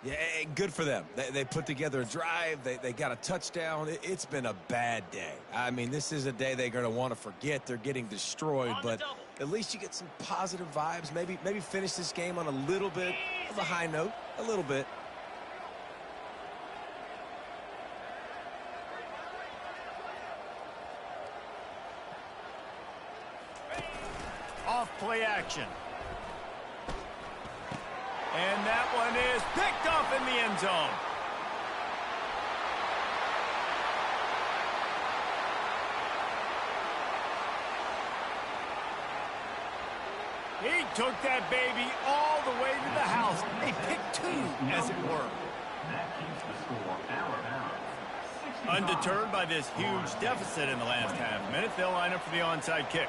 Yeah, good for them. They put together a drive. They got a touchdown. It's been a bad day. I mean, this is a day they're going to want to forget. They're getting destroyed, but at least you get some positive vibes. Maybe finish this game on a little bit of a high note, a little bit.
Off play action. And that one is picked up in the end zone. He took that baby all the way to the house. A pick 2, as it were.
That keeps the score Alabama 65.
Undeterred by this huge deficit in the last half minute, they'll line up for the onside kick.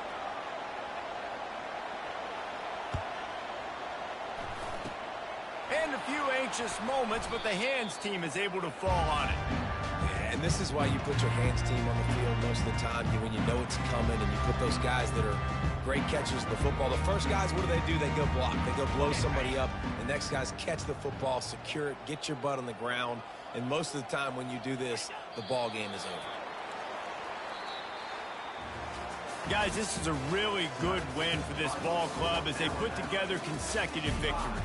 And a few anxious moments, but the hands team is able to fall on it.
Yeah, and this is why you put your hands team on the field most of the time. When you know it's coming, and you put those guys that are great catchers of the football. The first guys, what do? They go block. They go blow somebody up. The next guys catch the football, secure it, get your butt on the ground. And most of the time when you do this, the ball game is over.
Guys, this is a really good win for this ball club as they put together consecutive victories.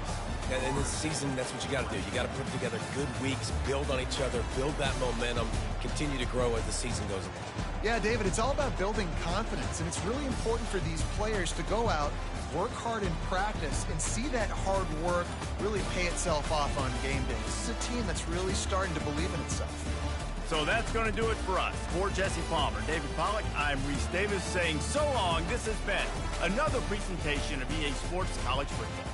And in this season, that's what you got to do. You got to put together good weeks, build on each other, build that momentum, continue to grow as the season goes along.
Yeah, David, it's all about building confidence, and it's really important for these players to go out, work hard in practice, and see that hard work really pay itself off on game day. This is a team that's really starting to believe in itself.
So that's going to do it for us. For Jesse Palmer, David Pollack, I'm Reese Davis saying so long. This has been another presentation of EA Sports College Football.